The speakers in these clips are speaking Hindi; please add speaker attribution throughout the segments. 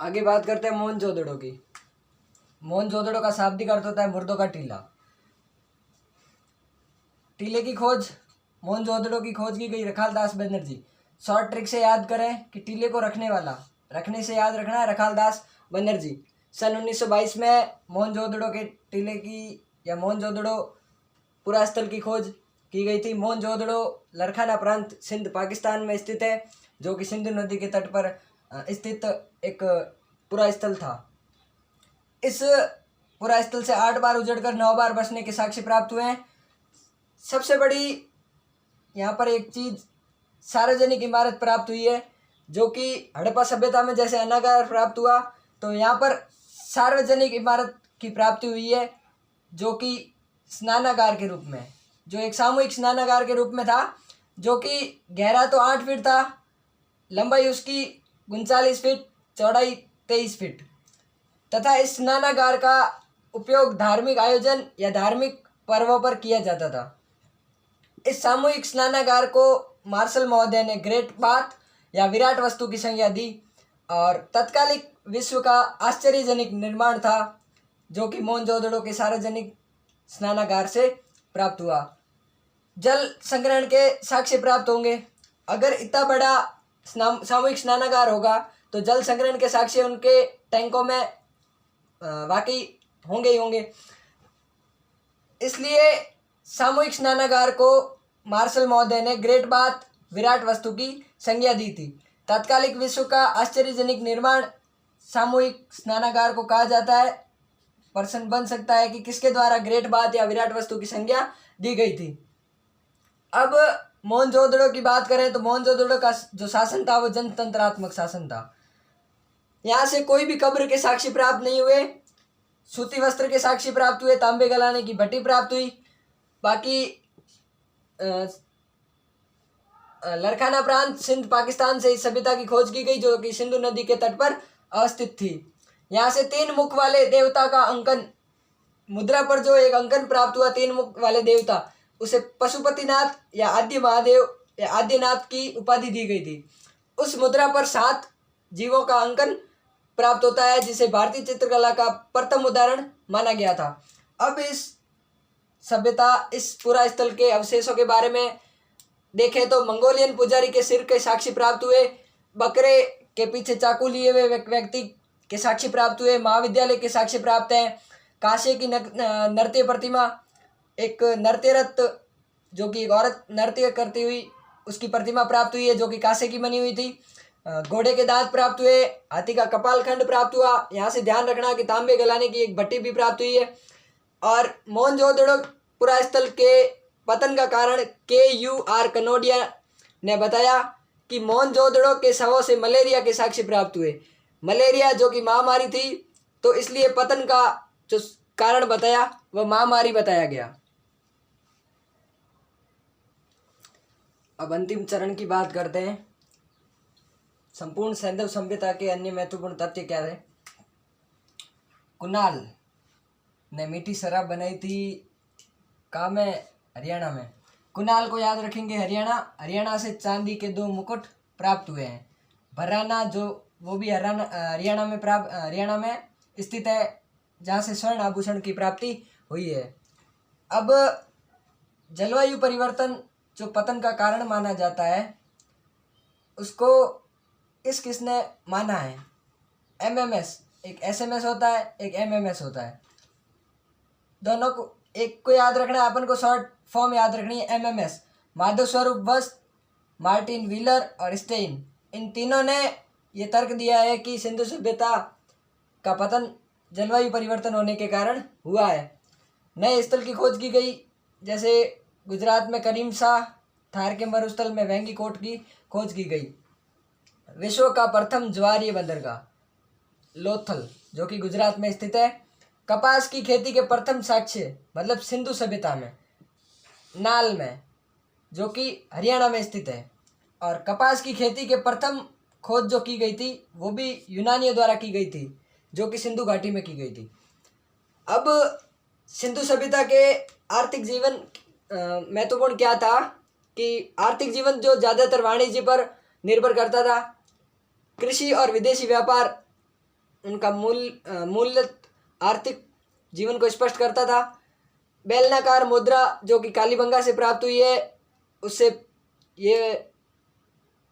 Speaker 1: आगे बात करते हैं मोहनजोदड़ो की। मोहनजोदड़ो का शाब्दिक अर्थ होता है मुर्दों का टीला। टीले की खोज, मोहनजोदड़ो की खोज की गई रखालदास बनर्जी। शॉर्ट ट्रिक से याद करें कि टीले को रखने वाला, रखने से याद रखना है, रखालदास बनर्जी। सन 1922 में मोहनजोदड़ो के टीले की या मोहनजोदड़ो पुरास्थल की खोज की गई थी। मोहनजोदड़ो लरखाना प्रांत सिंध पाकिस्तान में स्थित है, जो कि सिंधु नदी के तट पर स्थित एक पुरास्थल था। इस पुरास्थल से 8 बार उजड़कर 9 बार बसने के साक्ष्य प्राप्त हुए हैं। सबसे बड़ी यहाँ पर एक चीज सार्वजनिक इमारत प्राप्त हुई है, जो कि हड़प्पा सभ्यता में जैसे अनागार प्राप्त हुआ, तो यहाँ पर सार्वजनिक इमारत की प्राप्ति हुई है, जो कि स्नानागार के रूप में, जो एक सामूहिक स्नानागार के रूप में था, जो कि गहरा तो 8 फीट था, लंबाई उसकी 39 फीट, चौड़ाई 23 फीट, तथा इस स्नानागार का उपयोग धार्मिक आयोजन या धार्मिक पर्वों पर किया जाता था। इस सामूहिक स्नानागार को मार्शल महोदय ने ग्रेट बाथ या विराट वस्तु की संज्ञा दी और तत्कालिक विश्व का आश्चर्यजनक निर्माण था, जो कि मोहनजोदड़ो के सार्वजनिक स्नानागार से प्राप्त हुआ। जल संग्रहण के साक्ष्य प्राप्त होंगे। अगर इतना बड़ा सामूहिक स्नानागार होगा तो जल संग्रहण के साक्ष्य उनके टैंकों में वाकई होंगे ही होंगे। इसलिए सामूहिक स्नानागार को मार्शल महोदय ने ग्रेट बाथ विराट वस्तु की संज्ञा दी थी। तात्कालिक विश्व का आश्चर्यजनक निर्माण सामूहिक स्नानागार को कहा जाता है। प्रश्न बन सकता है कि किसके द्वारा ग्रेट बाथ या विराट वस्तु की संज्ञा दी गई थी। अब मोहनजोदड़ो की बात करें तो मोहनजोदड़ो का जो शासन था वो जनतंत्रात्मक शासन था। यहाँ से कोई भी कब्र के साक्ष्य प्राप्त नहीं हुए, सूती वस्त्र के साक्ष्य प्राप्त हुए, तांबे गलाने की भट्टी प्राप्त हुई। बाकी लरखाना प्रांत सिंध पाकिस्तान से इस सभ्यता की खोज की गई, जो कि सिंधु नदी के तट पर अवस्थित थी। यहाँ से 3 मुख वाले देवता का अंकन, मुद्रा पर जो एक अंकन प्राप्त हुआ 3 मुख वाले देवता, उसे पशुपतिनाथ या आद्य महादेव या आद्यनाथ की उपाधि दी गई थी। उस मुद्रा पर 7 जीवों का अंकन प्राप्त होता है, जिसे भारतीय चित्रकला का प्रथम उदाहरण माना गया था। अब इस सभ्यता, इस पुरास्थल के अवशेषों के बारे में देखें तो मंगोलियन पुजारी के सिर के साक्ष्य प्राप्त हुए, बकरे के पीछे चाकू लिए हुए व्यक्ति के साक्ष्य प्राप्त हुए, महाविद्यालय के साक्ष्य प्राप्त हैं, काशी की नृत्य प्रतिमा, एक नृत्यरत जो कि एक औरत नृत्य करती हुई उसकी प्रतिमा प्राप्त हुई है, जो कि कांसे की बनी हुई थी। घोड़े के दांत प्राप्त हुए, हाथी का कपाल खंड प्राप्त हुआ। यहाँ से ध्यान रखना कि तांबे गलाने की एक भट्टी भी प्राप्त हुई है। और मोहनजोदड़ो पुरास्थल के पतन का कारण KUR कनोडिया ने बताया कि मोहनजोदड़ो के शवों से मलेरिया के साक्ष्य प्राप्त हुए। मलेरिया जो कि महामारी थी, तो इसलिए पतन का जो कारण बताया वह महामारी बताया गया। अब अंतिम चरण की बात करते हैं। संपूर्ण सैंधव सभ्यता के अन्य महत्वपूर्ण तथ्य क्या थे। कुणाल ने मीठी शराब बनाई थी कहाँ में, हरियाणा में। कुणाल को याद रखेंगे हरियाणा से चांदी के 2 मुकुट प्राप्त हुए हैं। भराना जो वो भी हरियाणा में स्थित है, जहाँ से स्वर्ण आभूषण की प्राप्ति हुई है। अब जलवायु परिवर्तन जो पतन का कारण माना जाता है, उसको किसने माना है। MMS, एक SMS होता है, एक MMS होता है। दोनों को एक को याद रखना है, अपन को शॉर्ट फॉर्म याद रखनी है MMS। माधव स्वरूप वस्त, मार्टिन व्हीलर और स्टेइन, इन तीनों ने ये तर्क दिया है कि सिंधु सभ्यता का पतन जलवायु परिवर्तन होने के कारण हुआ है। नए स्थल की खोज की गई, जैसे गुजरात में करीम शाह, थार के मरुस्थल में वेंगीकोट की खोज की गई। विश्व का प्रथम ज्वारीय बंदरगाह लोथल, जो कि गुजरात में स्थित है। कपास की खेती के प्रथम साक्ष्य, मतलब सिंधु सभ्यता में, नाल में, जो कि हरियाणा में स्थित है। और कपास की खेती के प्रथम खोज जो की गई थी वो भी यूनानियों द्वारा की गई थी, जो कि सिंधु घाटी में की गई थी। अब सिंधु सभ्यता के आर्थिक जीवन महत्वपूर्ण क्या था कि आर्थिक जीवन जो ज़्यादातर वाणिज्य पर निर्भर करता था। कृषि और विदेशी व्यापार उनका मूल आर्थिक जीवन को स्पष्ट करता था। बेलनाकार मुद्रा जो कि कालीबंगा से प्राप्त हुई है, उससे ये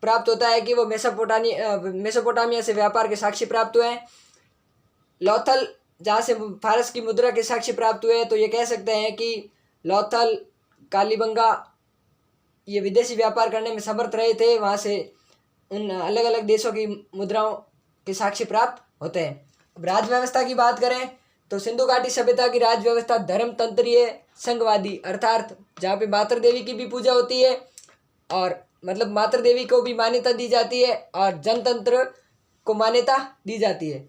Speaker 1: प्राप्त होता है कि वो मेसोपोटामिया से व्यापार के साक्ष्य प्राप्त हुए हैं। लोथल जहाँ से फारस की मुद्रा के साक्ष्य प्राप्त हुए हैं, तो ये कह सकते हैं कि लोथल, कालीबंगा ये विदेशी व्यापार करने में समर्थ रहे थे। वहाँ से उन अलग अलग देशों की मुद्राओं के साक्ष्य प्राप्त होते हैं। अब राज व्यवस्था की बात करें तो सिंधु घाटी सभ्यता की राज व्यवस्था धर्म तंत्रीय संघवादी, अर्थात जहाँ पे मातृ देवी की भी पूजा होती है और मतलब मातृ देवी को भी मान्यता दी जाती है और जनतंत्र को मान्यता दी जाती है।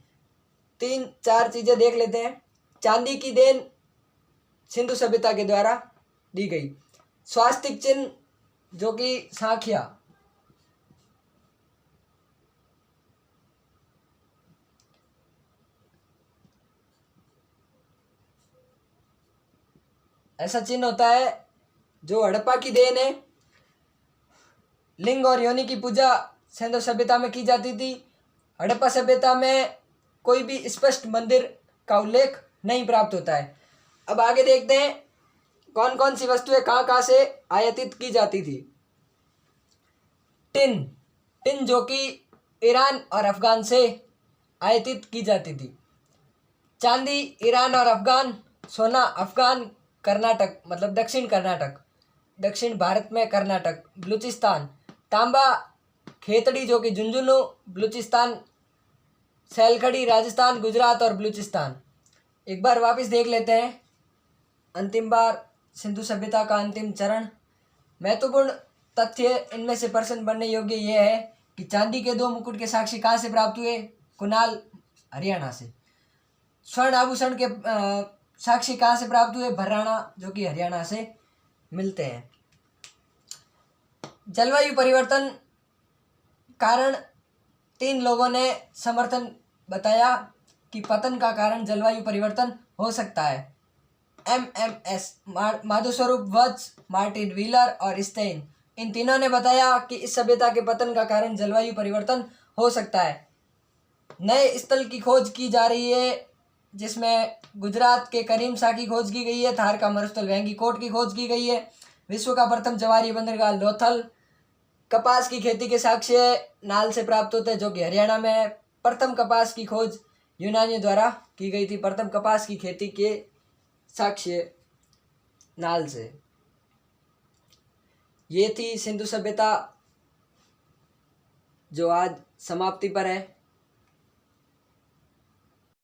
Speaker 1: 3-4 चीज़ें देख लेते हैं। चांदी की देन सिंधु सभ्यता के द्वारा दी गई। स्वास्तिक चिन्ह जो कि सांख्या, ऐसा चिन्ह होता है जो हड़प्पा की देन है। लिंग और योनि की पूजा सिंधु सभ्यता में की जाती थी। हड़प्पा सभ्यता में कोई भी स्पष्ट मंदिर का उल्लेख नहीं प्राप्त होता है। अब आगे देखते हैं कौन कौन सी वस्तुएं कहाँ कहाँ से आयातित की जाती थी। टिन जो कि ईरान और अफगान से आयातित की जाती थी। चांदी ईरान और अफगान, सोना अफगान, कर्नाटक मतलब दक्षिण कर्नाटक, दक्षिण भारत में कर्नाटक, बलूचिस्तान। तांबा खेतड़ी जो कि झुंझुनू, बलूचिस्तान, सैलखड़ी राजस्थान, गुजरात और बलूचिस्तान। एक बार वापस देख लेते हैं। अंतिम बार सिंधु सभ्यता का अंतिम चरण। महत्वपूर्ण तथ्य इनमें से प्रश्न बनने योग्य यह है कि चांदी के 2 मुकुट के साक्ष्य कहाँ से प्राप्त हुए? कुनाल, हरियाणा से। स्वर्ण आभूषण के साक्ष्य कहाँ से प्राप्त हुए? भराणा जो कि हरियाणा से मिलते हैं। जलवायु परिवर्तन कारण 3 लोगों ने समर्थन बताया कि पतन का कारण जलवायु परिवर्तन हो सकता है। MMS माधुस्वरूप वत्स, मार्टिन व्हीलर और स्टेइन, इन तीनों ने बताया कि इस सभ्यता के पतन का कारण जलवायु परिवर्तन हो सकता है। नए स्थल की खोज की जा रही है जिसमें गुजरात के करीम शाह की खोज की गई है, थार का मरुस्थल वेंगीकोट की खोज की गई है, विश्व का प्रथम जवारी बंदरगाह लोथल। कपास की खेती के साक्ष्य नाल से प्राप्त होते हैं जो कि हरियाणा में है। प्रथम कपास की खोज यूनानियों द्वारा की गई थी। प्रथम कपास की खेती के साक्ष्य नाल से। ये थी सिंधु सभ्यता जो आज समाप्ति पर है।